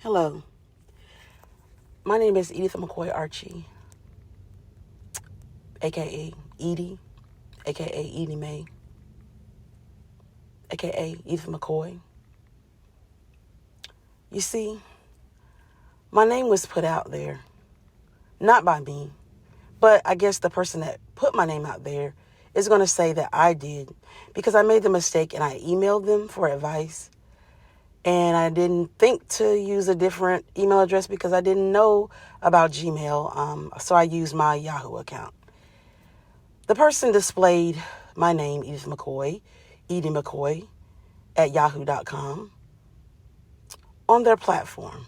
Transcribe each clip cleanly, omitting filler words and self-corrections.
Hello, my name is Edith McKoy-Archie, aka Edie, aka Edie Mae, aka Edith McKoy. You see, my name was put out there, not by me, but I guess the person that put my name out there is going to say that I did because I made the mistake and I emailed them for advice. And I didn't think to use a different email address because I didn't know about Gmail. So I used my Yahoo account. The person displayed my name, Edith McKoy, Edie McKoy, at yahoo.com on their platform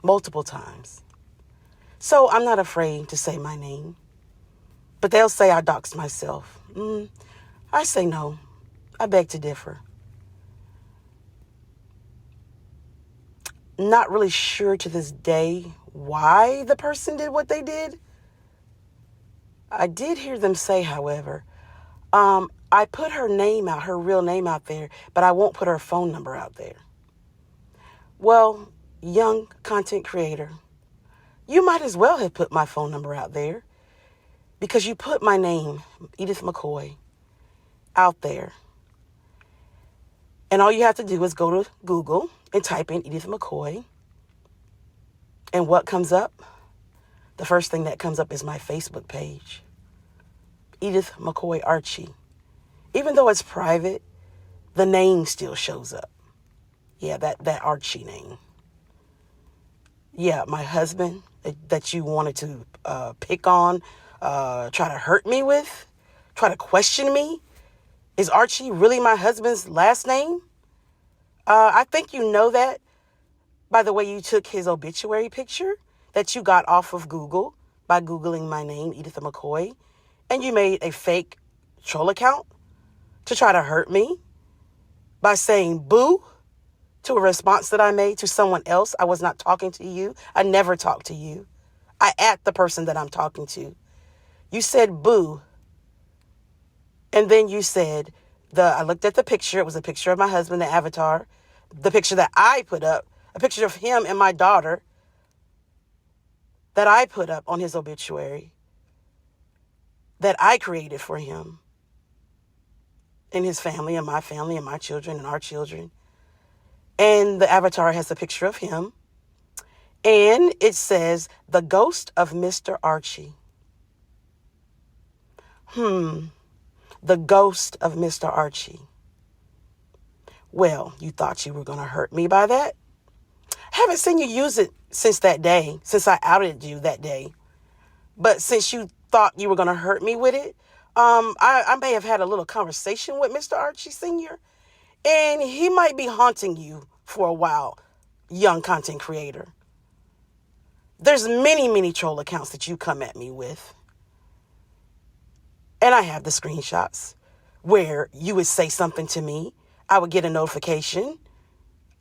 multiple times. So I'm not afraid to say my name. But they'll say I doxed myself. I say no. I beg to differ. Not really sure to this day why the person did what they did. I did hear them say, however, I put her name out, her real name out there, but I won't put her phone number out there. Well, young content creator, you might as well have put my phone number out there because you put my name, Edith McKoy, out there. And all you have to do is go to Google and type in Edith McKoy. And what comes up? The first thing that comes up is my Facebook page, Edith McKoy-Archie. Even though it's private, the name still shows up. Yeah, that Archie name. Yeah, my husband that you wanted to pick on, try to hurt me with, try to question me. Is Archie really my husband's last name? I think you know that by the way you took his obituary picture that you got off of Google by Googling my name, Edith McKoy, and you made a fake troll account to try to hurt me by saying boo to a response that I made to someone else. I was not talking to you. I never talked to you. I at the person that I'm talking to. You said boo. And then you said, I looked at the picture. It was a picture of my husband, the avatar. The picture that I put up, a picture of him and my daughter that I put up on his obituary that I created for him and his family and my children and our children. And the avatar has a picture of him. And it says, the ghost of Mr. Archie. The ghost of Mr. Archie. Well, you thought you were going to hurt me by that? Haven't seen you use it since that day, since I outed you that day. But since you thought you were going to hurt me with it, I may have had a little conversation with Mr. Archie Sr., and he might be haunting you for a while, young content creator. There's many, many troll accounts that you come at me with. And I have the screenshots where you would say something to me. I would get a notification.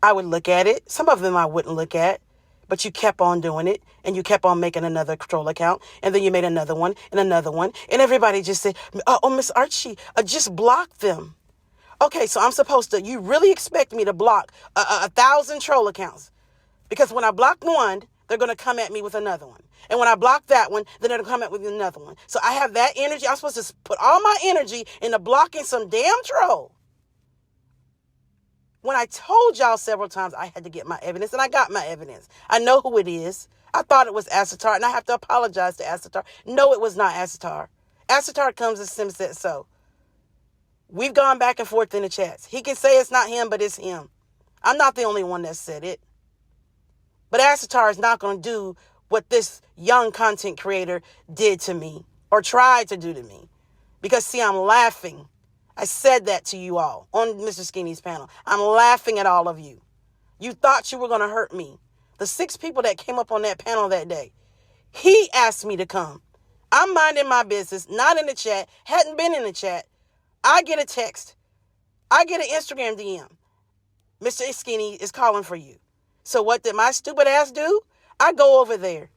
I would look at it. Some of them I wouldn't look at, but you kept on doing it and you kept on making another troll account. And then you made another one and another one. And everybody just said, oh, Miss Archie, just block them. Okay, so I'm supposed to, you really expect me to block 1,000 troll accounts? Because when I block one, they're going to come at me with another one. And when I block that one, then they're going to come at me with another one. So I have that energy. I'm supposed to put all my energy into blocking some damn troll. When I told y'all several times I had to get my evidence, and I got my evidence. I know who it is. I thought it was Asatar, and I have to apologize to Asatar. No, it was not Asatar. Asatar comes as Sim said so. We've gone back and forth in the chats. He can say it's not him, but it's him. I'm not the only one that said it. But Asatar is not going to do what this young content creator did to me or tried to do to me. Because, see, I'm laughing. I said that to you all on Mr. Skinny's panel. I'm laughing at all of you. You thought you were going to hurt me. The 6 people that came up on that panel that day, he asked me to come. I'm minding my business, not in the chat, hadn't been in the chat. I get a text. I get an Instagram DM. Mr. Skinny is calling for you. So what did my stupid ass do? I go over there.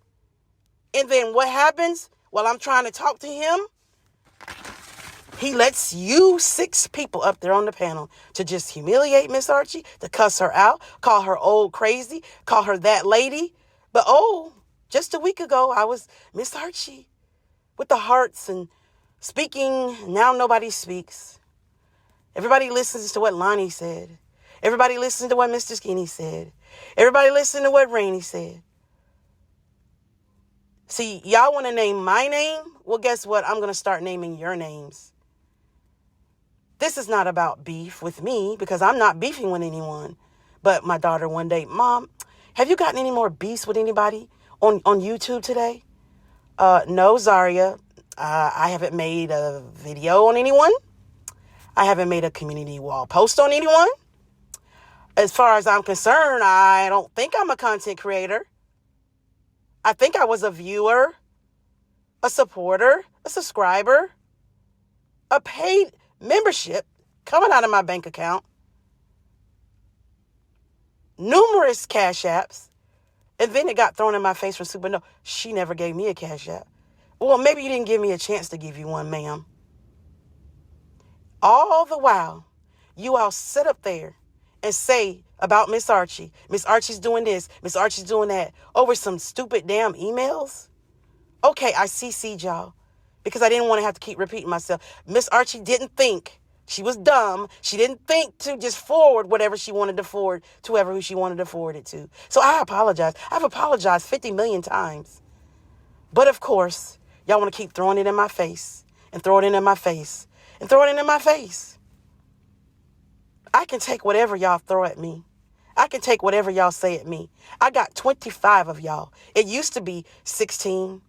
And then what happens while I'm trying to talk to him? He lets you 6 people up there on the panel to just humiliate Miss Archie, to cuss her out, call her old crazy, call her that lady. But just a week ago, I was Miss Archie with the hearts and speaking. Now nobody speaks. Everybody listens to what Lonnie said. Everybody listens to what Mr. Skinny said. Everybody listens to what Rainey said. See, y'all want to name my name? Well, guess what? I'm going to start naming your names. This is not about beef with me because I'm not beefing with anyone. But my daughter one day, Mom, have you gotten any more beefs with anybody on YouTube today? No, Zaria. I haven't made a video on anyone. I haven't made a community wall post on anyone. As far as I'm concerned, I don't think I'm a content creator. I think I was a viewer, a supporter, a subscriber, a paid membership coming out of my bank account, numerous cash apps, and then it got thrown in my face from Super. No, she never gave me a cash app. Well, maybe you didn't give me a chance to give you one, ma'am. All the while, you all sit up there and say about Miss Archie, Miss Archie's doing this, Miss Archie's doing that, over some stupid damn emails. Okay, I CC'd y'all because I didn't want to have to keep repeating myself. Miss Archie didn't think. She was dumb. She didn't think to just forward whatever she wanted to forward to who she wanted to forward it to. So I apologize. I've apologized 50 million times. But of course, y'all want to keep throwing it in my face and throwing it in my face and throwing it in my face. I can take whatever y'all throw at me. I can take whatever y'all say at me. I got 25 of y'all. It used to be 16.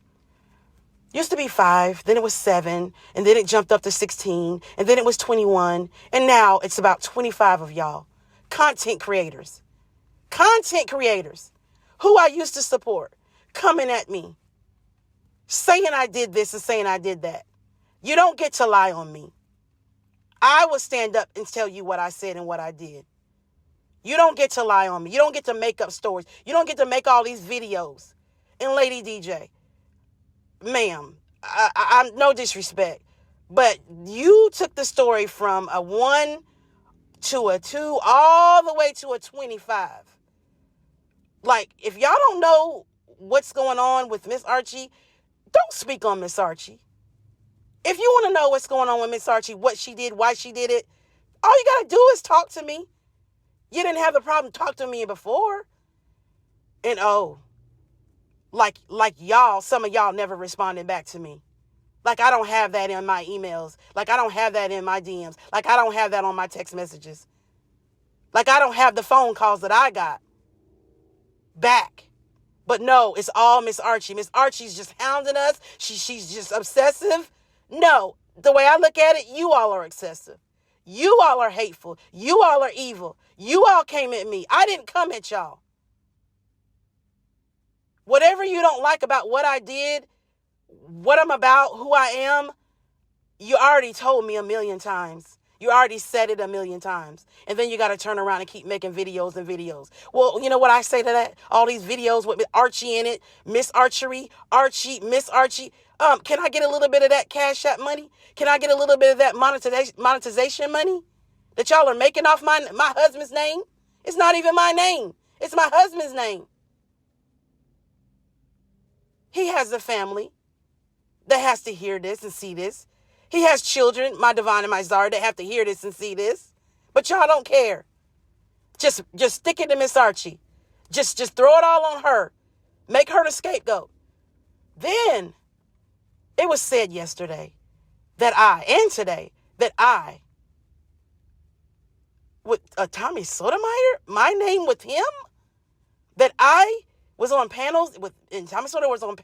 Used to be 5, then it was 7, and then it jumped up to 16, and then it was 21, and now it's about 25 of y'all. Content creators. Content creators who I used to support coming at me, saying I did this and saying I did that. You don't get to lie on me. I will stand up and tell you what I said and what I did. You don't get to lie on me. You don't get to make up stories. You don't get to make all these videos. And Lady DJ, ma'am, I'm no disrespect, but you took the story from a 1 to a 2 all the way to a 25. Like, if y'all don't know what's going on with Miss Archie, don't speak on Miss Archie. If you want to know what's going on with Miss Archie, what she did, why she did it, all you got to do is talk to me. You didn't have the problem talking to me before. And like y'all, some of y'all never responded back to me. Like I don't have that in my emails. Like I don't have that in my DMs. Like I don't have that on my text messages. Like I don't have the phone calls that I got back. But no, it's all Miss Archie. Miss Archie's just hounding us. She's just obsessive. No, the way I look at it, you all are excessive. You all are hateful. You all are evil. You all came at me. I didn't come at y'all. Whatever you don't like about what I did, what I'm about, who I am, you already told me a million times. You already said it a million times. And then you got to turn around and keep making videos and videos. Well, you know what I say to that? All these videos with Archie in it, Miss Archery, Archie, Miss Archie. Can I get a little bit of that Cash App money? Can I get a little bit of that monetization money that y'all are making off my husband's name? It's not even my name. It's my husband's name. He has a family that has to hear this and see this. He has children, my Devon and my Zara, that have to hear this and see this. But y'all don't care. Just stick it to Miss Archie. Just throw it all on her. Make her the scapegoat. Then it was said yesterday and today, that I, with Tommy Sotomayor, my name with him, that I was on panels and Tommy Sotomayor was on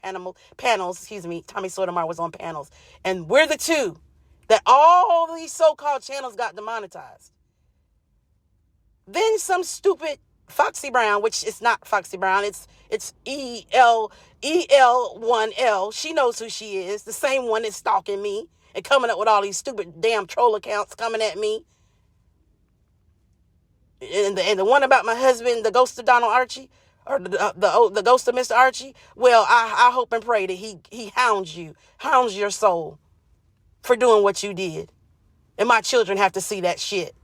panels, Tommy Sotomayor was on panels. And we're the two that all these so-called channels got demonetized. Then some stupid Foxy Brown, which is not Foxy Brown, it's EL1L. She knows who she is, the same one that's stalking me and coming up with all these stupid damn troll accounts coming at me. And the one about my husband, the ghost of Donald Archie, or the ghost of Mr. Archie. Well, I hope and pray that he hounds your soul for doing what you did. And my children have to see that shit.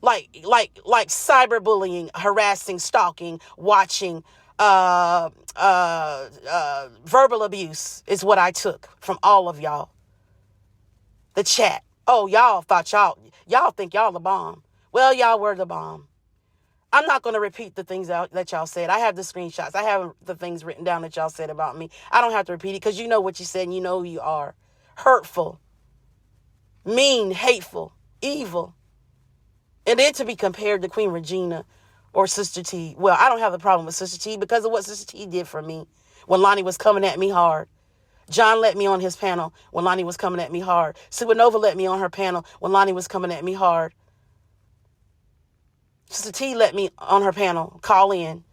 Like cyberbullying, harassing, stalking, watching, verbal abuse is what I took from all of y'all. The chat. Oh, y'all think y'all the bomb. Well, y'all were the bomb. I'm not going to repeat the things that y'all said. I have the screenshots. I have the things written down that y'all said about me. I don't have to repeat it because you know what you said and you know who you are. Hurtful, mean, hateful, evil. And then to be compared to Queen Regina or Sister T. Well, I don't have a problem with Sister T because of what Sister T did for me when Lonnie was coming at me hard. John let me on his panel when Lonnie was coming at me hard. Supernova let me on her panel when Lonnie was coming at me hard. Sister T let me on her panel, call in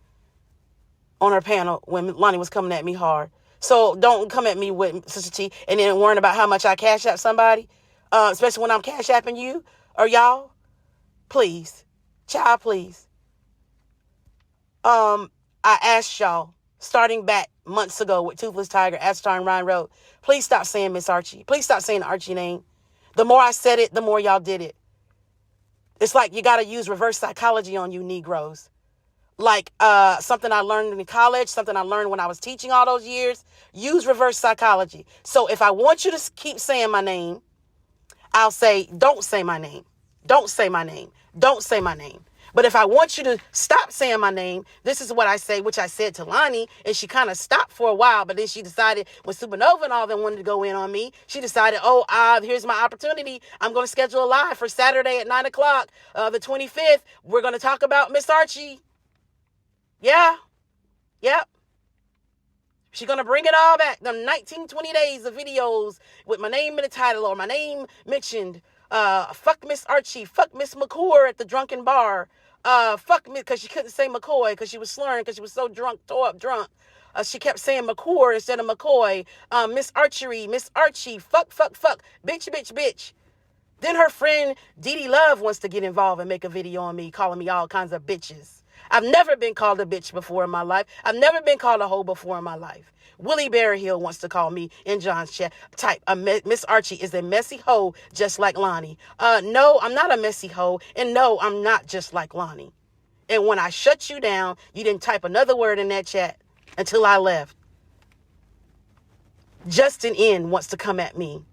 on her panel when Lonnie was coming at me hard. So don't come at me with Sister T and then worrying about how much I cash app somebody, especially when I'm cash apping you or y'all. Please, child, please. I asked y'all, starting back months ago with Toothless Tiger, Astar and Ryan Road, please stop saying Miss Archie. Please stop saying the Archie name. The more I said it, the more y'all did it. It's like you got to use reverse psychology on you Negroes. Like something I learned in college, something I learned when I was teaching all those years. Use reverse psychology. So if I want you to keep saying my name, I'll say, don't say my name. Don't say my name. Don't say my name. But if I want you to stop saying my name, this is what I say, which I said to Lonnie, and she kind of stopped for a while, but then she decided when Supernova and all them wanted to go in on me, she decided, here's my opportunity. I'm going to schedule a live for Saturday at 9 o'clock, the 25th. We're going to talk about Miss Archie. Yeah. Yep. She's going to bring it all back. The 19, 20 days of videos with my name in the title or my name mentioned. Fuck Miss Archie. Fuck Miss McCoy at the drunken bar. Fuck me because she couldn't say McCoy because she was slurring because she was so drunk, tore up drunk. She kept saying McCoy instead of McCoy. Miss Archery, Miss Archie. Fuck. Bitch. Then her friend Dee Dee Love wants to get involved and make a video on me, calling me all kinds of bitches. I've never been called a bitch before in my life. I've never been called a hoe before in my life. Willie Berryhill wants to call me in John's chat. Type, Miss Archie is a messy hoe just like Lonnie. No, I'm not a messy hoe. And no, I'm not just like Lonnie. And when I shut you down, you didn't type another word in that chat until I left. Justin N wants to come at me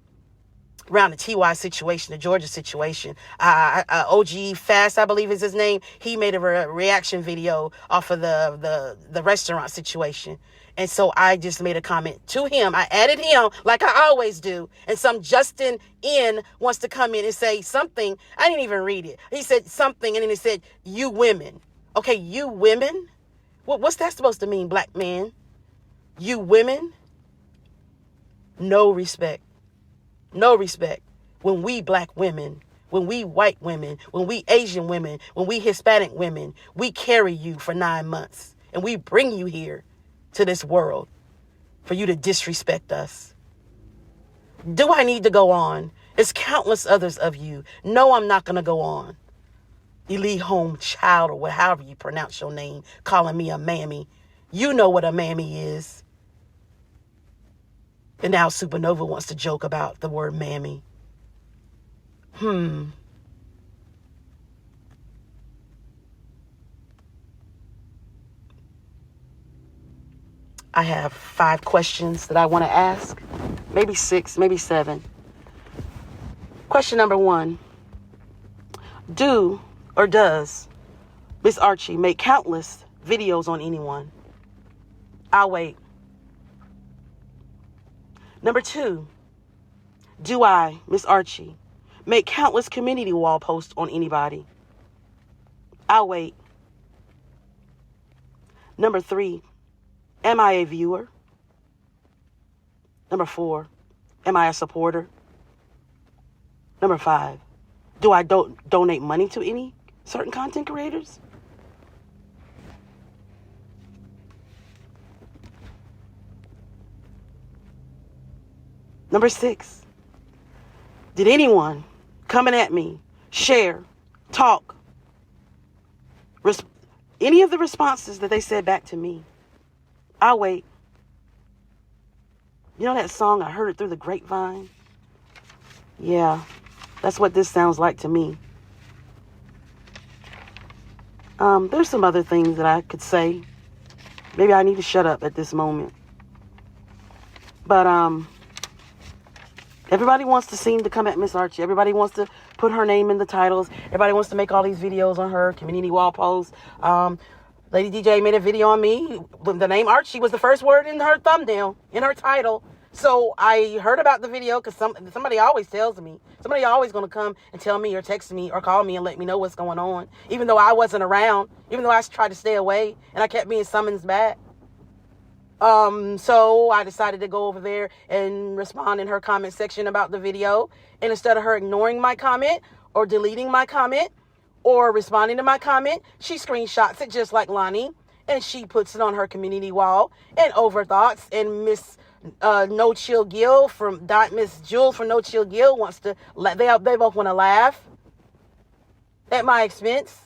around the TY situation, the Georgia situation. OG Fast, I believe is his name. He made a reaction video off of the restaurant situation. And so I just made a comment to him. I added him like I always do. And some Justin N wants to come in and say something. I didn't even read it. He said something and then he said, you women. Okay, you women? What's that supposed to mean, black man? You women? No respect. No respect. When we black women, when we white women, when we Asian women, when we Hispanic women, we carry you for 9 months and we bring you here to this world for you to disrespect us. Do I need to go on? It's countless others of you. No, I'm not going to go on. Elite home child or however you pronounce your name, calling me a mammy. You know what a mammy is. And now Supernova wants to joke about the word mammy. I have 5 questions that I want to ask. Maybe 6, maybe 7. Question number 1. Do or does Miss Archie make countless videos on anyone? I'll wait. Number 2, do I, Miss Archie, make countless community wall posts on anybody? I'll wait. Number 3, am I a viewer? Number 4, am I a supporter? Number 5, do I donate money to any certain content creators? Number 6, did anyone coming at me share, talk, any of the responses that they said back to me? I'll wait. You know that song, I heard it through the grapevine? Yeah, that's what this sounds like to me. There's some other things that I could say. Maybe I need to shut up at this moment. But everybody wants to seem to come at Miss Archie. Everybody wants to put her name in the titles. Everybody wants to make all these videos on her, community wall posts. Lady DJ made a video on me. The name Archie was the first word in her thumbnail, in her title. So I heard about the video because somebody always tells me. Somebody always going to come and tell me or text me or call me and let me know what's going on. Even though I wasn't around. Even though I tried to stay away and I kept being summoned back. So I decided to go over there and respond in her comment section about the video. And instead of her ignoring my comment or deleting my comment or responding to my comment, she screenshots it just like Lonnie. And she puts it on her community wall. And Overthoughts and Miss No Chill Gill from Miss Jules from No Chill Gill wants to they both want to laugh at my expense.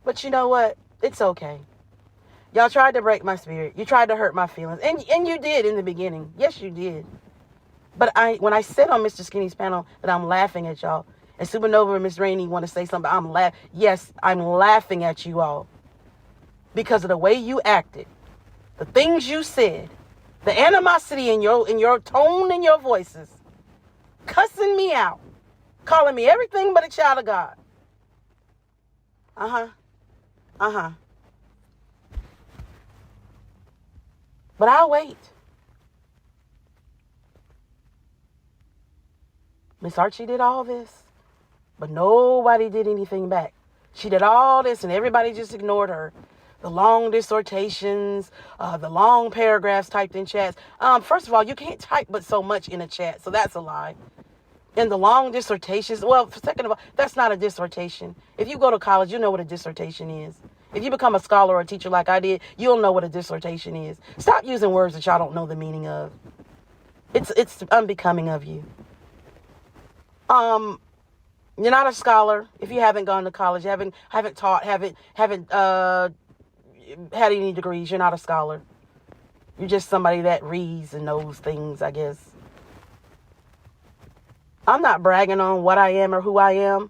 But you know what? It's okay. Y'all tried to break my spirit. You tried to hurt my feelings. And you did in the beginning. Yes, you did. But when I said on Mr. Skinny's panel that I'm laughing at y'all, and Supernova and Miss Rainey want to say something, yes, I'm laughing at you all. Because of the way you acted. The things you said. The animosity in your tone and your voices. Cussing me out. Calling me everything but a child of God. But I'll wait. Miss Archie did all this, but nobody did anything back. She did all this and everybody just ignored her. The long dissertations, the long paragraphs typed in chats. First of all, you can't type but so much in a chat, so that's a lie. And the long dissertations, well, second of all, that's not a dissertation. If you go to college, you know what a dissertation is. If you become a scholar or a teacher like I did, you'll know what a dissertation is. Stop using words that y'all don't know the meaning of. It's unbecoming of you. You're not a scholar if you haven't gone to college, haven't taught, haven't had any degrees. You're not a scholar. You're just somebody that reads and knows things, I guess. I'm not bragging on what I am or who I am,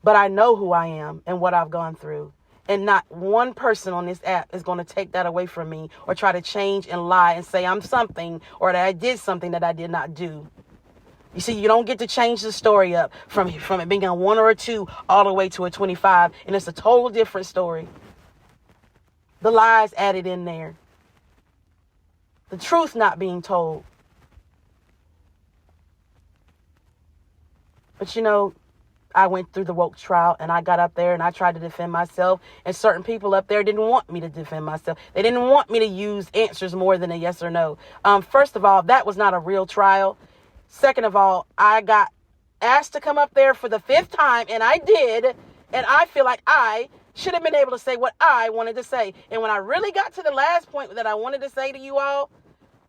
but I know who I am and what I've gone through. And not one person on this app is going to take that away from me or try to change and lie and say I'm something or that I did something that I did not do. You see, you don't get to change the story up from it being a 1 or a 2 all the way to a 25. And it's a total different story. The lies added in there. The truth not being told. But you know, I went through the woke trial and I got up there and I tried to defend myself. And certain people up there didn't want me to defend myself. They didn't want me to use answers more than a yes or no. First of all, that was not a real trial. Second of all, I got asked to come up there for the 5th time and I did. And I feel like I should have been able to say what I wanted to say. And when I really got to the last point that I wanted to say to you all,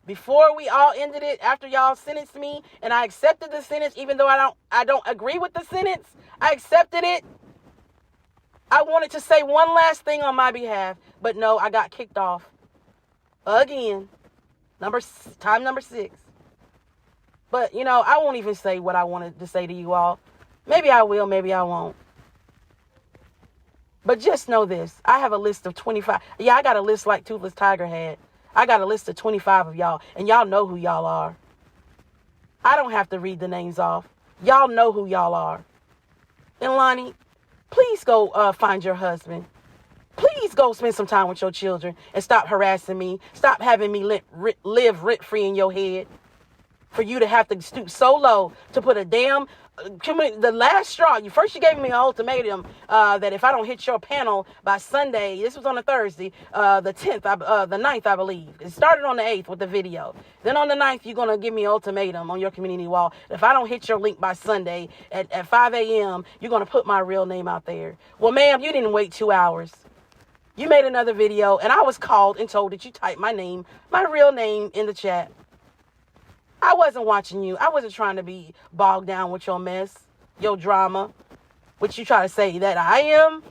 before we all ended it, after y'all sentenced me, and I accepted the sentence, even though I don't agree with the sentence, I accepted it. I wanted to say one last thing on my behalf, but no, I got kicked off again. Time number 6. But you know, I won't even say what I wanted to say to you all. Maybe I will, maybe I won't. But just know this: I have a list of 25. Yeah, I got a list like Toothless Tiger had. I got a list of 25 of y'all, and y'all know who y'all are. I don't have to read the names off. Y'all know who y'all are. And Lonnie, please go find your husband. Please go spend some time with your children and stop harassing me. Stop having me live rent-free in your head. For you to have to stoop so low to put a damn... the last straw, you gave me an ultimatum that if I don't hit your panel by Sunday, this was on a Thursday, the 9th, I believe. It started on the 8th with the video. Then on the 9th, you're going to give me an ultimatum on your community wall. If I don't hit your link by Sunday at 5 a.m., you're going to put my real name out there. Well, ma'am, you didn't wait 2 hours. You made another video, and I was called and told that you typed my real name in the chat. I wasn't watching you. I wasn't trying to be bogged down with your mess, your drama, which you try to say that I am.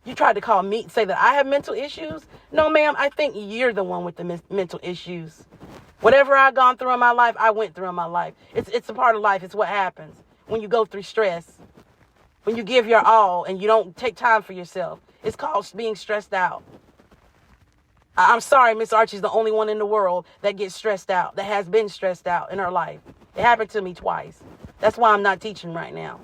You tried to call me, say that I have mental issues. No, ma'am, I think you're the one with the mental issues. Whatever I've gone through in my life, I went through in my life. It's a part of life. It's what happens when you go through stress. When you give your all and you don't take time for yourself. It's called being stressed out. I'm sorry, Miss Archie's the only one in the world that gets stressed out, that has been stressed out in her life. It happened to me twice. That's why I'm not teaching right now.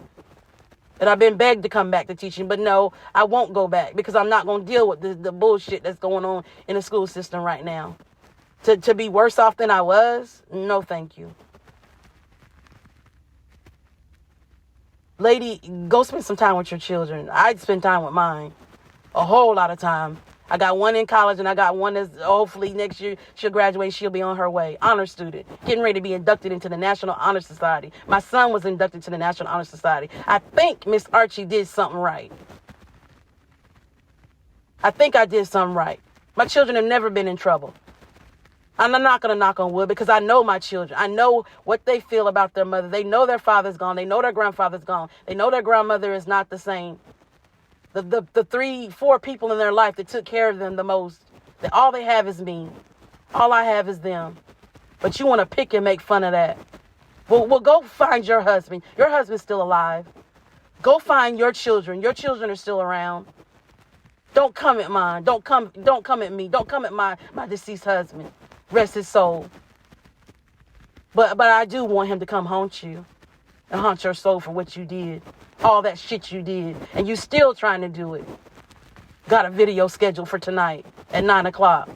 And I've been begged to come back to teaching, but no, I won't go back because I'm not going to deal with the bullshit that's going on in the school system right now. To be worse off than I was? No, thank you. Lady, go spend some time with your children. I'd spend time with mine. A whole lot of time. I got one in college and I got one that's hopefully next year she'll graduate. She'll be on her way. Honor student. Getting ready to be inducted into the National Honor Society. My son was inducted to the National Honor Society. I think Miss Archie did something right. I think I did something right. My children have never been in trouble. I'm not going to knock on wood because I know my children. I know what they feel about their mother. They know their father's gone. They know their grandfather's gone. They know their grandmother is not the same. The 3-4 people in their life that took care of them the most, that all they have is me. All I have is them. But you want to pick and make fun of that. Well, go find your husband. Your husband's still alive. Go find your children. Your children are still around. Don't come at mine. Don't come at me. Don't come at my deceased husband. Rest his soul. But I do want him to come haunt you and haunt your soul for what you did. All that shit you did. And you still trying to do it. Got a video scheduled for tonight at 9 o'clock.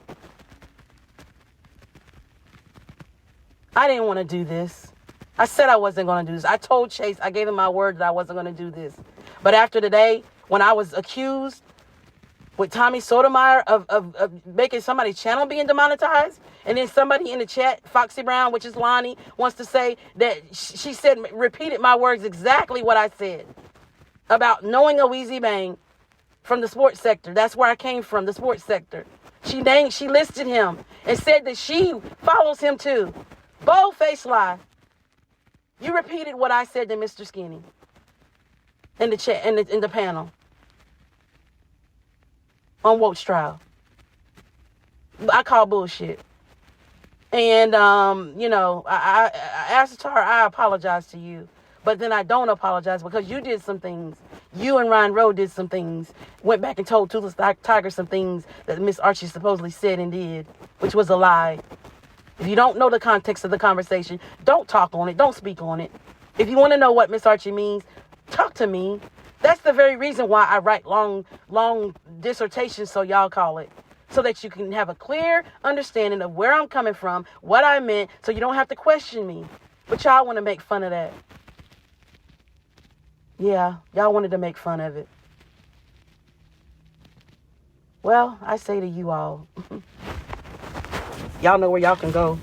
I didn't want to do this. I said I wasn't going to do this. I told Chase, I gave him my word that I wasn't going to do this. But after today, when I was accused with Tommy Sotomayor of making somebody's channel being demonetized, and then somebody in the chat, Foxy Brown, which is Lonnie, wants to say that she said, repeated my words exactly what I said about knowing a Weezy Bang from the sports sector. That's where I came from, the sports sector. She listed him and said that she follows him too. Bold-faced lie. You repeated what I said to Mr. Skinny in the chat, in the panel on Woke's trial. I call bullshit. And, I asked her, I apologize to you. But then I don't apologize because you did some things. You and Ryan Rowe did some things. Went back and told Toothless Tiger some things that Miss Archie supposedly said and did, which was a lie. If you don't know the context of the conversation, don't talk on it. Don't speak on it. If you want to know what Miss Archie means, talk to me. That's the very reason why I write long dissertations, so y'all call it. So that you can have a clear understanding of where I'm coming from, what I meant, so you don't have to question me. But y'all want to make fun of that. Yeah, y'all wanted to make fun of it. Well, I say to you all, y'all know where y'all can go.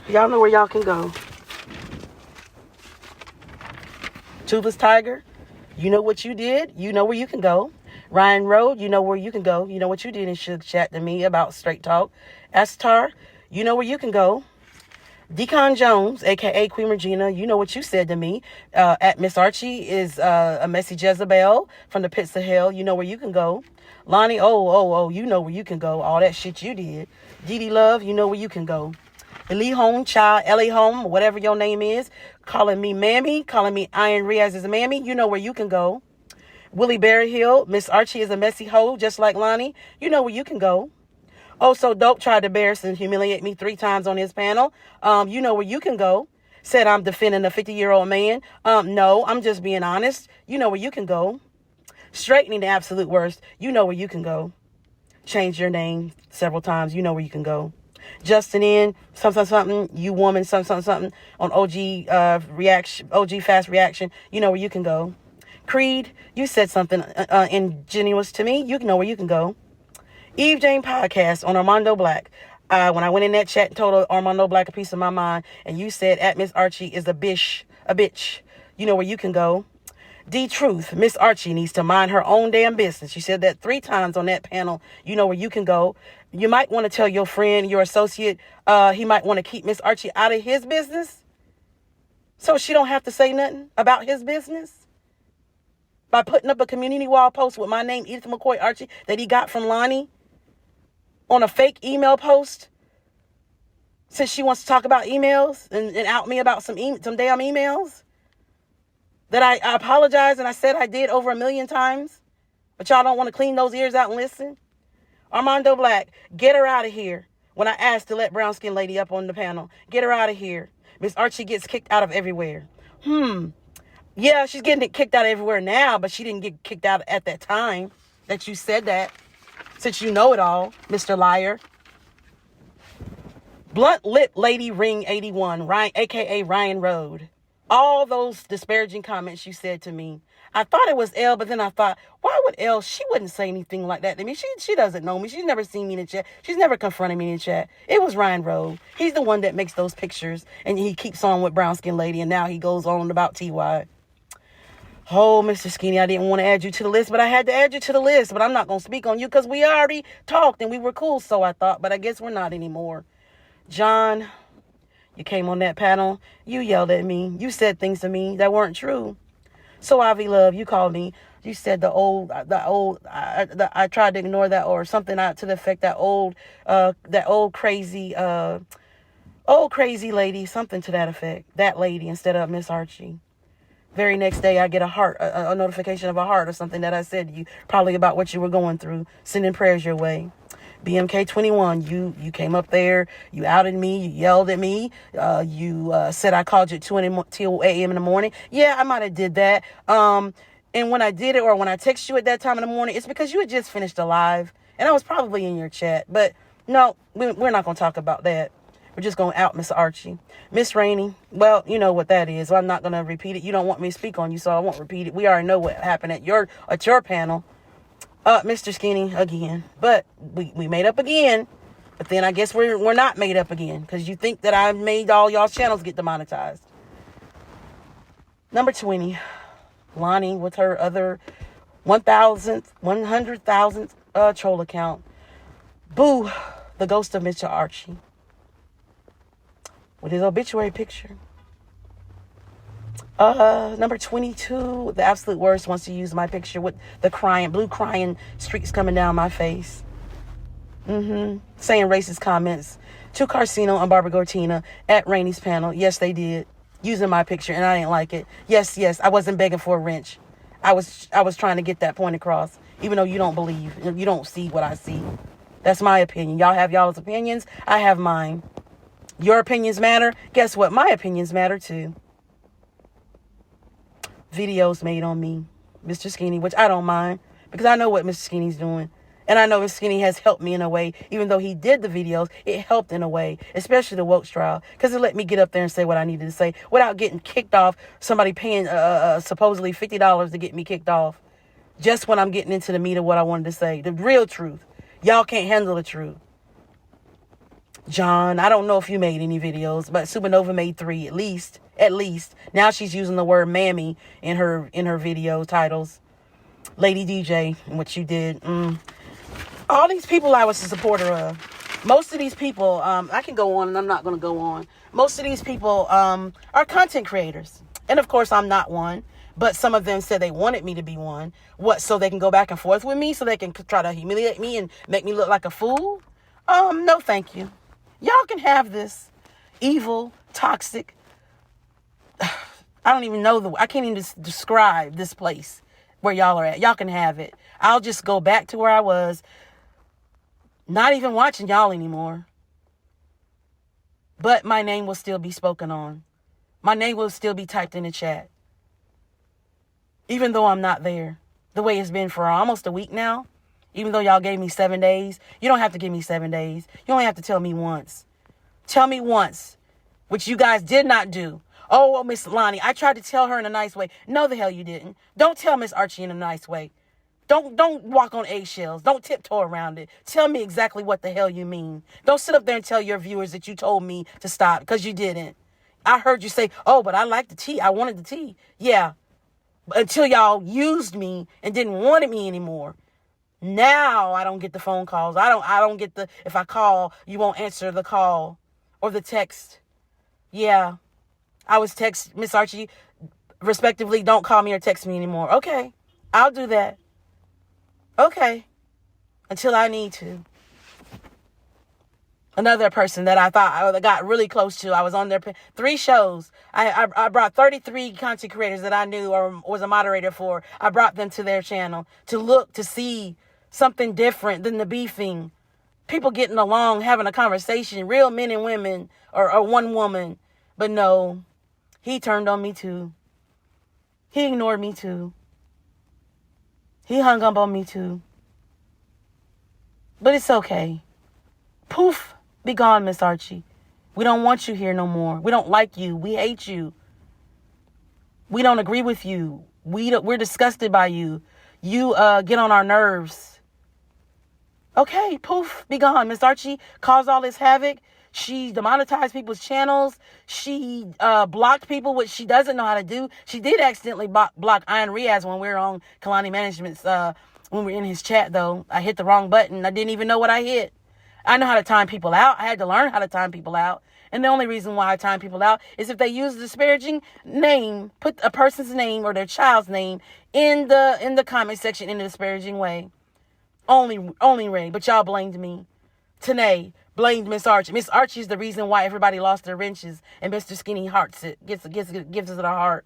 Y'all know where y'all can go. Toothless Tiger, you know what you did. You know where you can go. Ryan Rowe, you know where you can go. You know what you did and should chat to me about straight talk. Astar, you know where you can go. Decon Jones, a.k.a. Queen Regina, you know what you said to me. At Miss Archie is a messy Jezebel from the pits of hell. You know where you can go. Lonnie, you know where you can go. All that shit you did. Dee Love, you know where you can go. Ellie Home, Child, Ellie Home, whatever your name is, calling me Mammy, calling me Iron Riaz's Mammy, you know where you can go. Willie Berryhill, Miss Archie is a messy hoe, just like Lonnie. You know where you can go. Oh, so Dope tried to embarrass and humiliate me 3 times on his panel. You know where you can go. Said I'm defending a 50-year-old man. No, I'm just being honest. You know where you can go. Straightening the absolute worst. You know where you can go. Change your name several times. You know where you can go. Justin in something, you woman, something on OG reaction, OG fast reaction. You know where you can go. Creed, you said something ingenuous to me. You know where you can go. Eve Jane podcast on Armando Black. When I went in that chat and told Armando Black a piece of my mind, and you said at Miss Archie is a bitch. You know where you can go. D-Truth, Miss Archie needs to mind her own damn business. You said that 3 times on that panel. You know where you can go. You might want to tell your friend, your associate, he might want to keep Miss Archie out of his business so she don't have to say nothing about his business. by putting up a community wall post with my name, Edith McKoy-Archie, that he got from Lonnie on a fake email post, since she wants to talk about emails and out me about some damn emails that I apologize and I said I did over 1 million times, but y'all don't want to clean those ears out and listen. Armando Black, get her out of here. When I asked to let brown skin lady up on the panel, get her out of here. Miss Archie gets kicked out of everywhere. Yeah, she's getting kicked out of everywhere now, but she didn't get kicked out at that time that you said that, since you know it all, Mr. Liar. Blunt Lip Lady Ring 81, Ryan, a.k.a. Ryan Road. All those disparaging comments you said to me. I thought it was Elle, but then I thought, why would Elle? She wouldn't say anything like that to me. She doesn't know me. She's never seen me in the chat. She's never confronted me in the chat. It was Ryan Road. He's the one that makes those pictures, and he keeps on with brown skin lady, and now he goes on about TY. Oh, Mr. Skinny, I didn't want to add you to the list, but I had to add you to the list. But I'm not going to speak on you because we already talked and we were cool, so I thought, but I guess we're not anymore. John, you came on that panel. You yelled at me. You said things to me that weren't true. So Avi Love, you called me. You said I tried to ignore that or something out to the effect that old crazy lady, something to that effect. That lady instead of Miss Archie. Very next day, I get a notification of a heart or something that I said to you, probably about what you were going through, sending prayers your way. BMK21, you came up there, you outed me, you yelled at me, you said I called you at 2 a.m. in the morning. Yeah, I might have did that. And when I did it, or when I texted you at that time in the morning, it's because you had just finished a live, and I was probably in your chat. But no, we're not going to talk about that. We're just going to out Miss Archie. Miss Rainey, well, you know what that is. So I'm not going to repeat it. You don't want me to speak on you, so I won't repeat it. We already know what happened at your panel. Mr. Skinny again, but we made up again, but then I guess we're not made up again, because you think that I made all y'all's channels get demonetized. Number 20, Lonnie with her other 100,000th troll account. Boo, the ghost of Mr. Archie with his obituary picture. Number 22, the absolute worst, wants to use my picture with the blue crying streaks coming down my face. Saying racist comments to Carcino and Barbara Gortina at Rainey's panel. Yes, they did. Using my picture, and I didn't like it. Yes, I wasn't begging for a wrench. I was trying to get that point across, even though you don't believe, you don't see what I see. That's my opinion. Y'all have y'all's opinions. I have mine. Your opinions matter. Guess what? My opinions matter too. Videos made on me, Mr. Skinny, which I don't mind, because I know what Mr. Skinny's doing. And I know Mr. Skinny has helped me in a way. Even though he did the videos, it helped in a way, especially the Wilkes trial, because it let me get up there and say what I needed to say without getting kicked off, somebody paying supposedly $50 to get me kicked off, just when I'm getting into the meat of what I wanted to say, the real truth. Y'all can't handle the truth. John, I don't know if you made any videos, but Supernova made 3 at least. Now she's using the word mammy in her video titles. Lady DJ, what you did. All these people I was a supporter of. Most of these people, I can go on and I'm not going to go on. Most of these people are content creators. And of course I'm not one, but some of them said they wanted me to be one. What, so they can go back and forth with me, so they can try to humiliate me and make me look like a fool? No thank you. Y'all can have this evil, toxic, I don't even know I can't even describe this place where y'all are at. Y'all can have it. I'll just go back to where I was, not even watching y'all anymore. But my name will still be spoken on. My name will still be typed in the chat. Even though I'm not there. The way it's been for almost a week now. Even though y'all gave me 7 days. You don't have to give me 7 days. You only have to tell me once. Tell me once. Which you guys did not do. Oh, well, Miss Lonnie, I tried to tell her in a nice way. No, the hell you didn't. Don't tell Miss Archie in a nice way. Don't walk on eggshells. Don't tiptoe around it. Tell me exactly what the hell you mean. Don't sit up there and tell your viewers that you told me to stop, because you didn't. I heard you say, oh, but I like the tea. I wanted the tea. Yeah. Until y'all used me and didn't want me anymore. Now I don't get the phone calls. I don't get if I call, you won't answer the call or the text. Yeah. I was text Miss Archie, respectively, don't call me or text me anymore. Okay. I'll do that. Okay. Until I need to. Another person that I thought I got really close to. I was on their 3 shows. I brought 33 content creators that I knew or was a moderator for. I brought them to their channel to look, to see something different than the beefing. People getting along, having a conversation, real men and women, or one woman. But no, he turned on me too. He ignored me too. He hung up on me too. But it's okay. Poof, be gone, Miss Archie. We don't want you here no more. We don't like you. We hate you. We don't agree with you. We're disgusted by you. You get on our nerves. Okay, poof, be gone. Miss Archie caused all this havoc. She demonetized people's channels. She blocked people, which she doesn't know how to do. She did accidentally block Ian Riaz when we were on Kalani Management's, when we were in his chat, though. I hit the wrong button. I didn't even know what I hit. I know how to time people out. I had to learn how to time people out. And the only reason why I time people out is if they use a disparaging name, put a person's name or their child's name in the comment section in a disparaging way. Only Ray, but y'all blamed me. Tanae blamed Miss Archie. Miss Archie is the reason why everybody lost their wrenches and Mr. Skinny hearts it, gives us a heart.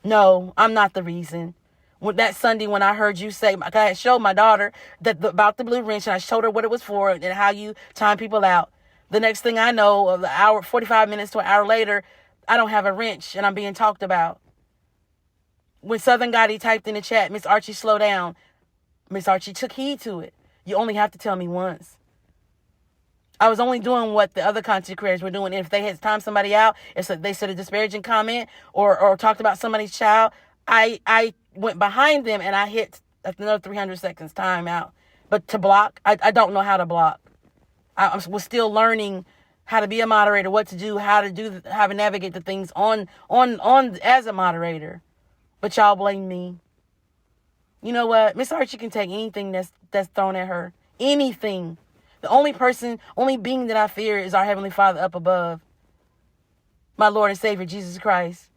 No, I'm not the reason. That Sunday when I heard you say, I had showed my daughter about the blue wrench, and I showed her what it was for and how you time people out. The next thing I know, an hour, 45 minutes to an hour later, I don't have a wrench and I'm being talked about. When Southern Gotti typed in the chat, Miss Archie, slow down. Miss Archie took heed to it. You only have to tell me once. I was only doing what the other content creators were doing. And if they had timed somebody out, if they said a disparaging comment or talked about somebody's child, I went behind them and I hit another 300 seconds time out. But to block, I don't know how to block. I was still learning how to be a moderator, what to do, how to navigate the things on as a moderator. But y'all blame me. You know what? Miss Archie can take anything that's thrown at her. Anything. The only being that I fear is our Heavenly Father up above. My Lord and Savior, Jesus Christ,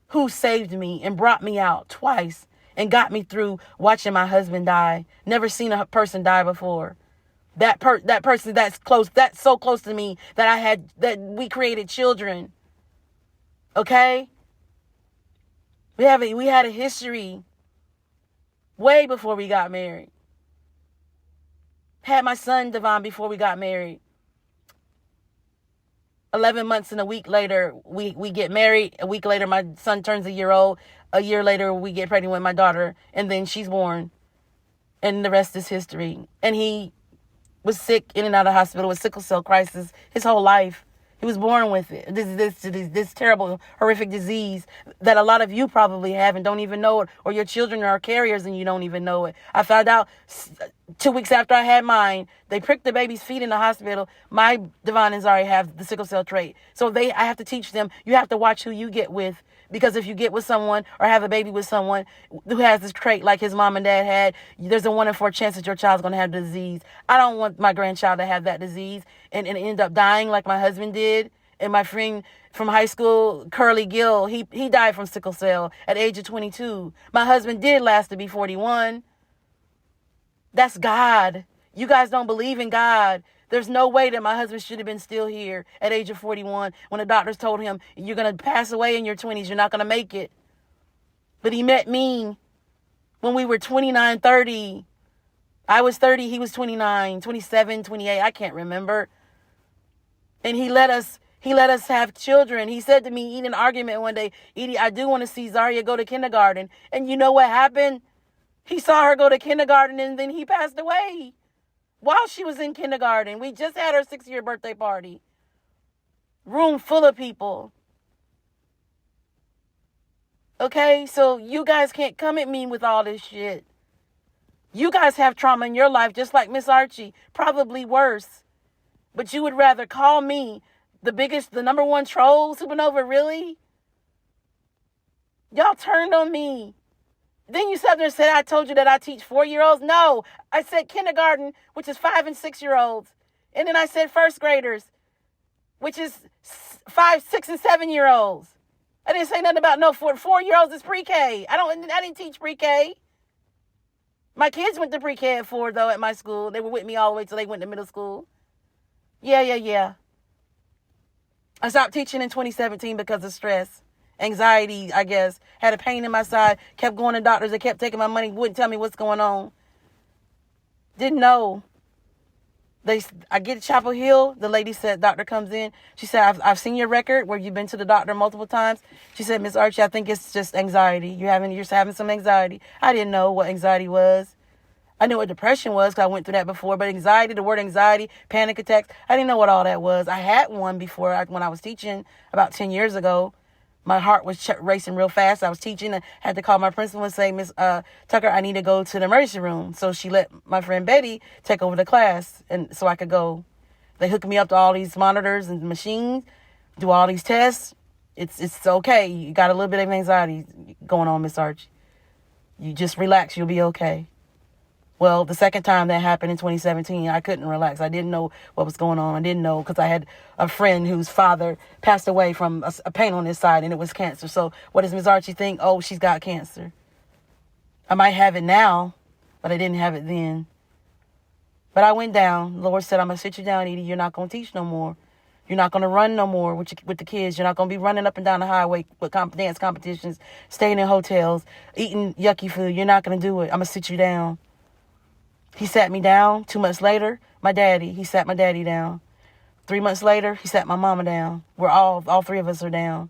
who saved me and brought me out twice and got me through watching my husband die. Never seen a person die before. That person that's so close to me that we created children. Okay? We had a history way before we got married. Had my son Devon before we got married. 11 months and a week later, we get married. A week later, my son turns a year old. A year later, we get pregnant with my daughter, and then she's born. And the rest is history. And he was sick in and out of hospital with sickle cell crisis his whole life. He was born with it. This terrible, horrific disease that a lot of you probably have and don't even know it, or your children are carriers and you don't even know it. I found out 2 weeks after I had mine. They pricked the baby's feet in the hospital. My Devon and Zari have the sickle cell trait. So I have to teach them, you have to watch who you get with. Because if you get with someone or have a baby with someone who has this trait like his mom and dad had, there's a 1 in 4 chance that your child's going to have the disease. I don't want my grandchild to have that disease and end up dying like my husband did. And my friend from high school, Curly Gill, he died from sickle cell at the age of 22. My husband did last to be 41. That's God. You guys don't believe in God. There's no way that my husband should have been still here at age of 41 when the doctors told him, you're going to pass away in your 20s. You're not going to make it. But he met me when we were 29, 30. I was 30. He was 29, 27, 28. I can't remember. And he let us have children. He said to me in an argument one day, Edie, I do want to see Zaria go to kindergarten. And you know what happened? He saw her go to kindergarten and then he passed away. While she was in kindergarten, we just had her 6-year birthday party. Room full of people. Okay, so you guys can't come at me with all this shit. You guys have trauma in your life just like Miss Archie, probably worse. But you would rather call me the number one troll, Supernova, really? Y'all turned on me. Then you sat there and said, I told you that I teach 4-year-olds. No, I said kindergarten, which is 5 and 6-year-olds. And then I said first graders, which is 5, 6, and 7-year-olds. I didn't say nothing about 4-year-olds is pre-K. I didn't teach pre-K. My kids went to pre-K at 4, though, at my school. They were with me all the way till they went to middle school. Yeah. I stopped teaching in 2017 because of stress. Anxiety, I guess. Had a pain in my side. Kept going to doctors. They kept taking my money. Wouldn't tell me what's going on. Didn't know. I get to Chapel Hill. The lady said, doctor comes in. She said, I've seen your record where you've been to the doctor multiple times. She said, Miss Archie, I think it's just anxiety. You're having some anxiety. I didn't know what anxiety was. I knew what depression was because I went through that before. But anxiety, the word anxiety, panic attacks, I didn't know what all that was. I had one before when I was teaching about 10 years ago. My heart was racing real fast. I was teaching and had to call my principal and say, Miss Tucker, I need to go to the emergency room. So she let my friend Betty take over the class and so I could go. They hooked me up to all these monitors and machines, do all these tests. It's okay. You got a little bit of anxiety going on, Miss Archie. You just relax. You'll be okay. Well, the second time that happened in 2017, I couldn't relax. I didn't know what was going on. I didn't know because I had a friend whose father passed away from a pain on his side, and it was cancer. So what does Ms. Archie think? Oh, she's got cancer. I might have it now, but I didn't have it then. But I went down. The Lord said, I'm going to sit you down, Edie. You're not going to teach no more. You're not going to run no more with the kids. You're not going to be running up and down the highway with dance competitions, staying in hotels, eating yucky food. You're not going to do it. I'm going to sit you down. He sat me down. 2 months later, he sat my daddy down. 3 months later, he sat my mama down. We're all three of us are down.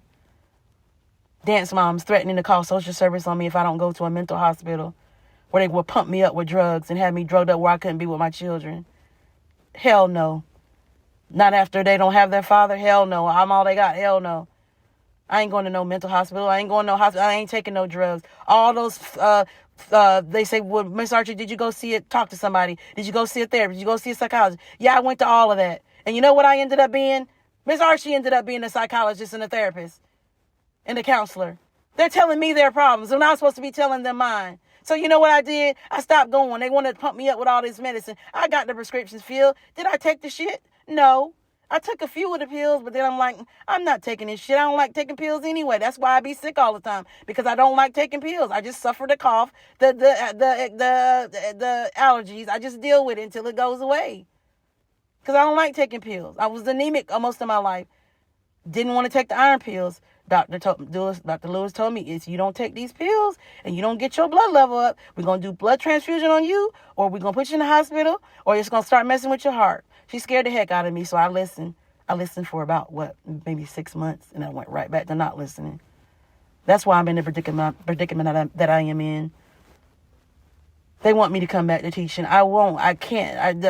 Dance moms threatening to call social service on me if I don't go to a mental hospital where they will pump me up with drugs and have me drugged up where I couldn't be with my children. Hell no. Not after they don't have their father. Hell no. I'm all they got. Hell no. I ain't going to no mental hospital. I ain't going to no hospital. I ain't taking no drugs. All those, they say, well, Miss Archie, did you go talk to somebody? Did you go see a therapist? Did you go see a psychologist? Yeah, I went to all of that. And you know what I ended up being? Miss Archie ended up being a psychologist and a therapist and a counselor. They're telling me their problems when I was supposed to be telling them mine. So you know what I did? I stopped going. They wanted to pump me up with all this medicine. I got the prescriptions filled. Did I take the shit? No. I took a few of the pills, but then I'm like, I'm not taking this shit. I don't like taking pills anyway. That's why I be sick all the time, because I don't like taking pills. I just suffer the cough, the allergies. I just deal with it until it goes away, because I don't like taking pills. I was anemic most of my life. Didn't want to take the iron pills. Dr. Lewis told me, if you don't take these pills and you don't get your blood level up, we're going to do blood transfusion on you, or we're going to put you in the hospital, or it's going to start messing with your heart. She scared the heck out of me, so I listened. I listened for about, maybe 6 months, and I went right back to not listening. That's why I'm in the predicament that I am in. They want me to come back to teaching. I won't. I can't.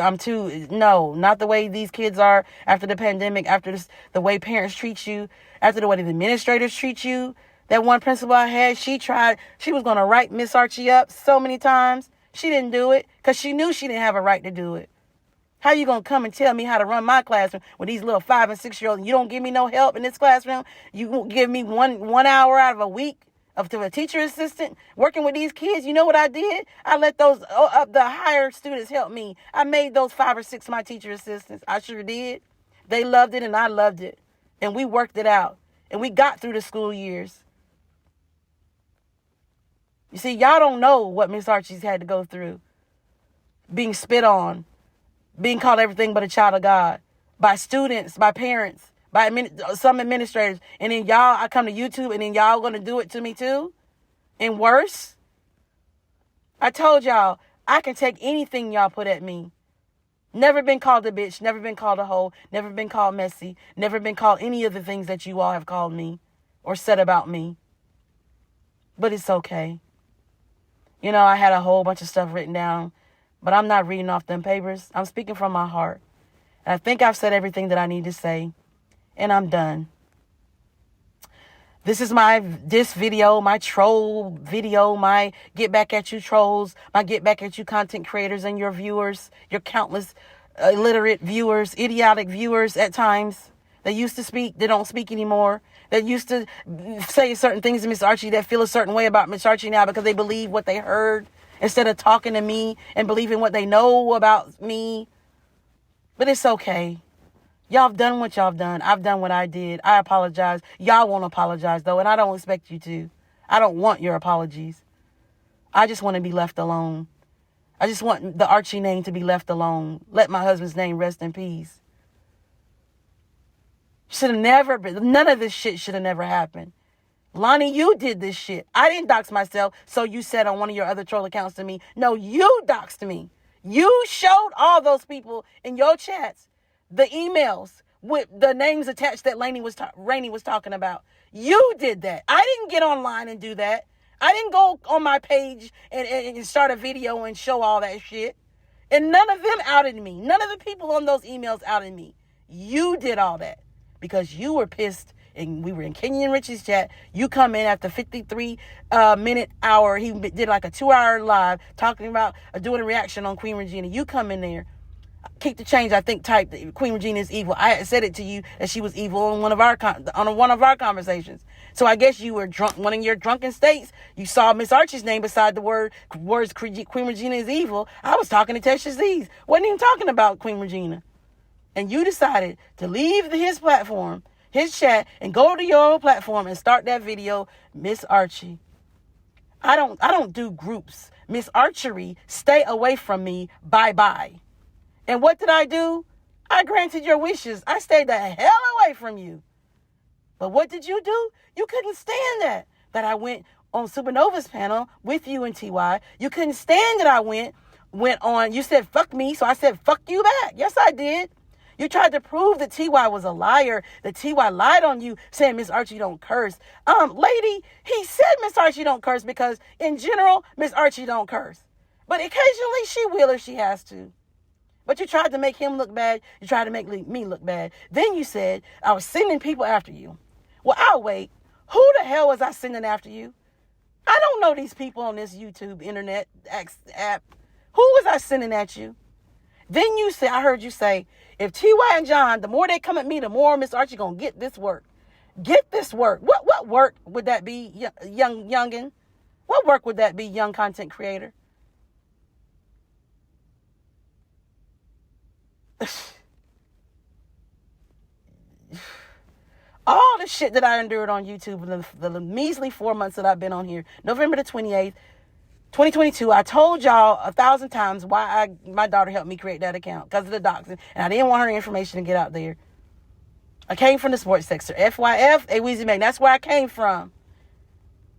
No, not the way these kids are after the pandemic, after the way parents treat you, after the way the administrators treat you. That one principal I had, she was going to write Miss Archie up so many times. She didn't do it because she knew she didn't have a right to do it. How you going to come and tell me how to run my classroom with these little 5 and 6 year olds? You don't give me no help in this classroom. You won't give me one hour out of a week to a teacher assistant working with these kids. You know what I did? I let those the higher students help me. I made those 5 or 6 my teacher assistants. I sure did. They loved it and I loved it. And we worked it out. And we got through the school years. You see, y'all don't know what Miss Archie's had to go through. Being spit on. Being called everything but a child of God. By students, by parents, by some administrators. And then I come to YouTube and then y'all going to do it to me too? And worse? I told y'all, I can take anything y'all put at me. Never been called a bitch, never been called a hoe, never been called messy, never been called any of the things that you all have called me or said about me. But it's okay. You know, I had a whole bunch of stuff written down, but I'm not reading off them papers. I'm speaking from my heart. And I think I've said everything that I need to say, and I'm done. This is this video, my troll video, my get back at you trolls, my get back at you content creators and your viewers, your countless illiterate viewers, idiotic viewers at times. They used to speak, they don't speak anymore. They used to say certain things to Miss Archie that feel a certain way about Miss Archie now because they believe what they heard instead of talking to me and believing what they know about me. But it's okay. Y'all have done what y'all have done. I've done what I did. I apologize. Y'all won't apologize, though, and I don't expect you to. I don't want your apologies. I just want to be left alone. I just want the Archie name to be left alone. Let my husband's name rest in peace. Should have never been. None of this shit should have never happened. Lonnie, you did this shit. I didn't dox myself, so you said on one of your other troll accounts to me. No, you doxed me. You showed all those people in your chats the emails with the names attached that Rainey was talking about. You did that. I didn't get online and do that. I didn't go on my page and start a video and show all that shit. And none of them outed me. None of the people on those emails outed me. You did all that because you were pissed. And we were in Kenyon Richie's chat. You come in after 53 minute hour. He did like a 2-hour live talking about doing a reaction on Queen Regina. You come in there. Keep the change. I think typed that Queen Regina is evil. I had said it to you that she was evil in one of our conversations. So I guess you were drunk. One of your drunken states, you saw Miss Archie's name beside the words Queen Regina is evil. I was talking to Tesha Z's. Wasn't even talking about Queen Regina. And you decided to leave his platform, his chat, and go to your own platform and start that video, Miss Archie. I don't do groups. Miss Archery, stay away from me. Bye-bye. And what did I do? I granted your wishes. I stayed the hell away from you. But what did you do? You couldn't stand that I went on Supernova's panel with you and TY. You couldn't stand that I went on. You said, fuck me. So I said, fuck you back. Yes, I did. You tried to prove that TY was a liar, that TY lied on you, saying Miss Archie don't curse. Lady, he said Miss Archie don't curse because, in general, Miss Archie don't curse. But occasionally she will if she has to. But you tried to make him look bad. You tried to make me look bad. Then you said, I was sending people after you. Well, I'll wait. Who the hell was I sending after you? I don't know these people on this YouTube internet app. Who was I sending at you? Then you said, I heard you say, if TY and John, the more they come at me, the more Miss Archie gonna get this work. Get this work. What work would that be, youngin? What work would that be, young content creator? All the shit that I endured on YouTube in the measly 4 months that I've been on here. November the 28th, 2022, I told y'all 1,000 times why my daughter helped me create that account, because of the doxing. And I didn't want her information to get out there. I came from the sports sector. FYF, a Weezy Meg. That's where I came from.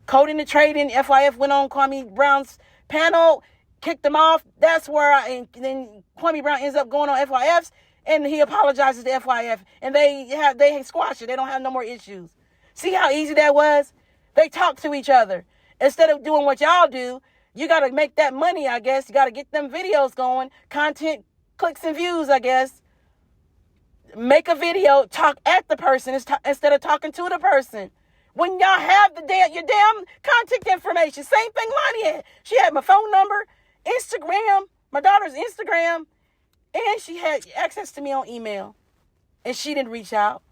Coding and trading, FYF went on Kwame Brown's panel, kicked them off. That's where and then Kwame Brown ends up going on FYF's, and he apologizes to FYF, and they squash it. They don't have no more issues. See how easy that was? They talk to each other. Instead of doing what y'all do, you got to make that money, I guess. You got to get them videos going, content, clicks and views, I guess. Make a video, talk at the person instead of talking to the person. When y'all have your damn contact information, same thing Lonnie had. She had my phone number, Instagram, my daughter's Instagram, and she had access to me on email. And she didn't reach out.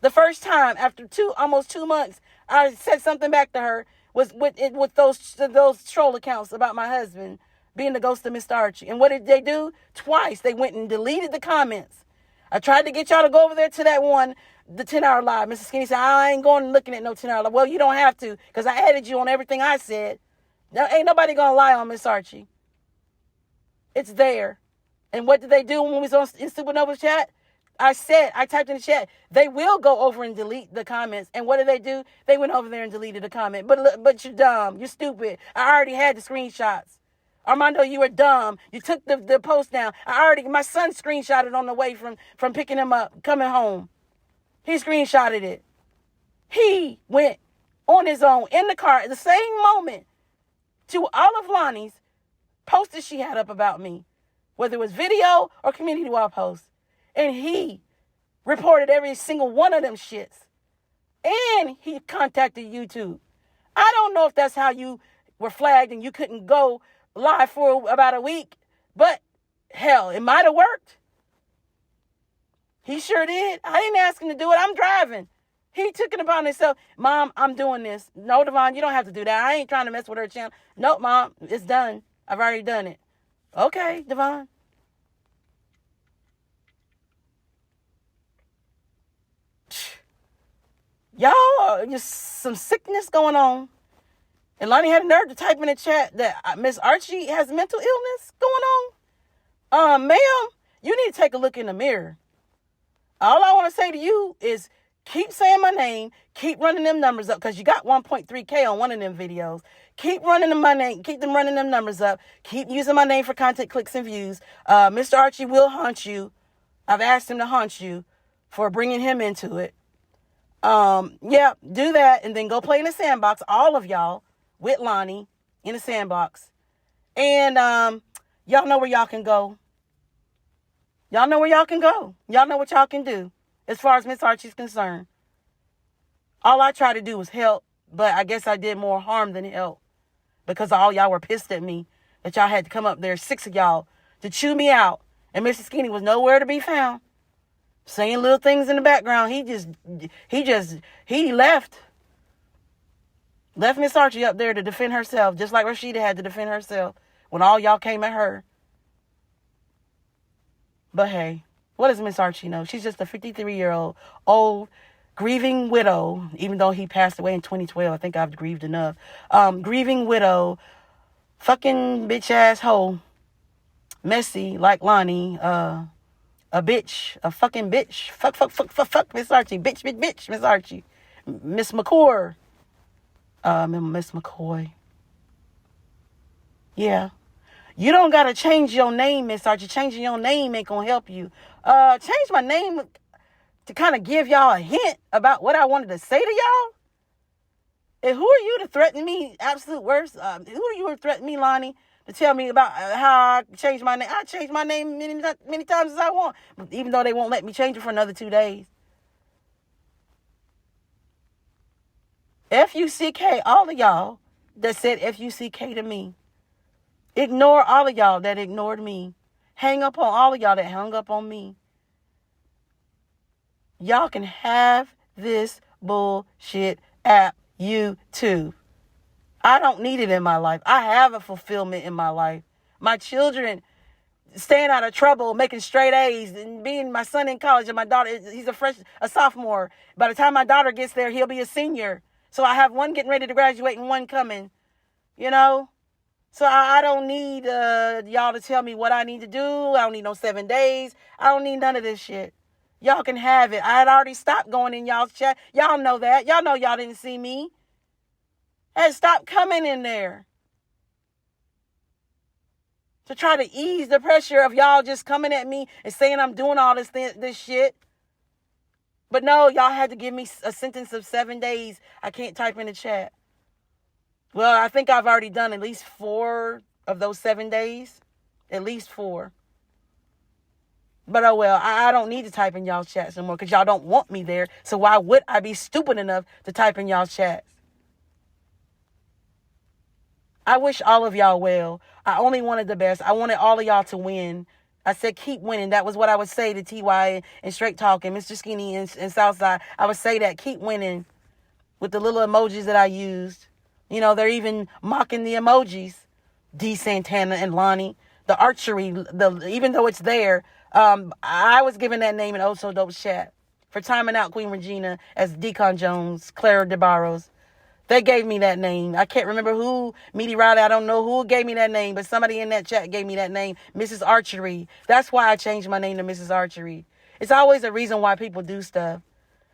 The first time, after almost 2 months, I said something back to her, was with those troll accounts about my husband being the ghost of Mr. Archie. And what did they do? Twice they went and deleted the comments. I tried to get y'all to go over there to that one, the 10-hour live. Mrs. Skinny said, I ain't going looking at no 10-hour live. Well, you don't have to, because I added you on everything I said. Now, ain't nobody going to lie on Miss Archie. It's there. And what did they do when we was in Supernova's chat? I typed in the chat, they will go over and delete the comments. And what did they do? They went over there and deleted the comment. But you're dumb. You're stupid. I already had the screenshots. Armando, you were dumb. You took the post down. My son screenshotted on the way from picking him up, coming home. He screenshotted it. He went on his own in the car at the same moment to all of Lonnie's posters she had up about me, whether it was video or community wall posts. And he reported every single one of them shits. And he contacted YouTube. I don't know if that's how you were flagged and you couldn't go live for about a week. But hell, it might have worked. He sure did. I didn't ask him to do it. I'm driving. He took it upon himself. Mom, I'm doing this. No, Devon, you don't have to do that. I ain't trying to mess with her channel. Nope, Mom, it's done. I've already done it. Okay, Devon. Y'all, just some sickness going on. And Lonnie had a nerve to type in the chat that Miss Archie has mental illness going on. Ma'am, you need to take a look in the mirror. All I want to say to you is keep saying my name, keep running them numbers up, because you got 1.3K on one of them videos. Keep running them my name, keep them running them numbers up. Keep using my name for content, clicks, and views. Mr. Archie will haunt you. I've asked him to haunt you for bringing him into it. Yeah, do that, and then go play in the sandbox, all of y'all, with Lonnie in the sandbox. And y'all know where y'all can go. Y'all know where y'all can go. Y'all know what y'all can do as far as Miss Archie's concerned. All I tried to do was help, but I guess I did more harm than help, because all y'all were pissed at me that y'all had to come up there, 6 of y'all, to chew me out. And Mr. Skinny was nowhere to be found, saying little things in the background. He left Miss Archie up there to defend herself, just like Rashida had to defend herself when all y'all came at her. But hey, what does Miss Archie know? She's just a 53-year-old old grieving widow, even though he passed away in 2012. I think I've grieved enough. Grieving widow, fucking bitch ass hoe, messy like Lonnie, a bitch, a fucking bitch. Fuck Miss Archie, bitch, Miss Archie, Miss McCoy, Miss McCoy. Yeah. You don't got to change your name, Miss Archie. Changing your name ain't going to help you. Change my name to kind of give y'all a hint about what I wanted to say to y'all. And who are you to threaten me? Absolute worst. Who are you to threaten me, Lonnie, to tell me about how I changed my name? I changed my name many times as I want, even though they won't let me change it for another 2 days. F-U-C-K, all of y'all that said F-U-C-K to me. Ignore all of y'all that ignored me. Hang up on all of y'all that hung up on me. Y'all can have this bullshit app, YouTube. I don't need it in my life. I have a fulfillment in my life. My children staying out of trouble, making straight A's, and being my son in college, and my daughter, he's a sophomore. By the time my daughter gets there, he'll be a senior. So I have one getting ready to graduate and one coming, you know? So I don't need y'all to tell me what I need to do. I don't need no 7 days. I don't need none of this shit. Y'all can have it. I had already stopped going in y'all's chat. Y'all know that. Y'all know y'all didn't see me. I had stopped coming in there to try to ease the pressure of y'all just coming at me and saying I'm doing all this shit. But no, y'all had to give me a sentence of 7 days. I can't type in the chat. Well, I think I've already done at least 4 of those 7 days. At least 4. But oh well, I don't need to type in y'all's chats anymore because y'all don't want me there. So why would I be stupid enough to type in y'all's chats? I wish all of y'all well. I only wanted the best. I wanted all of y'all to win. I said keep winning. That was what I would say to TY and Straight Talk and Mr. Skinny and Southside. I would say that, keep winning, with the little emojis that I used. You know, they're even mocking the emojis. D. Santana and Lonnie. The archery, even though it's there, I was given that name in Oh So Dope's chat for timing out Queen Regina as Deacon Jones, Clara DeBarros. They gave me that name. I can't remember who, Meaty Riley, I don't know who gave me that name, but somebody in that chat gave me that name, Mrs. Archery. That's why I changed my name to Mrs. Archery. It's always a reason why people do stuff.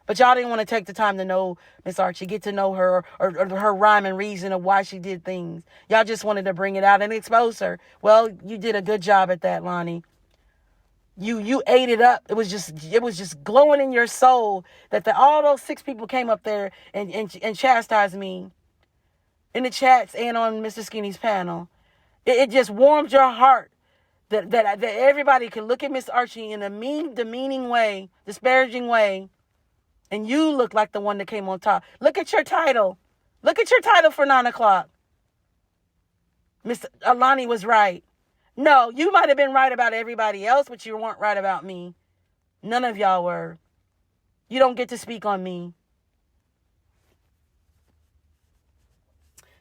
But y'all didn't want to take the time to know Miss Archie, get to know her, or her rhyme and reason of why she did things. Y'all just wanted to bring it out and expose her. Well, you did a good job at that, Lonnie. You ate it up. It was just glowing in your soul that all those 6 people came up there and chastised me in the chats and on Mr. Skinny's panel. It just warmed your heart that everybody could look at Miss Archie in a mean, demeaning way, disparaging way. And you look like the one that came on top. Look at your title. Look at your title for 9 o'clock. Miss Alani was right. No, you might have been right about everybody else, but you weren't right about me. None of y'all were. You don't get to speak on me.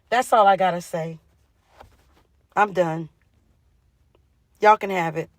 That's all I got to say. I'm done. Y'all can have it.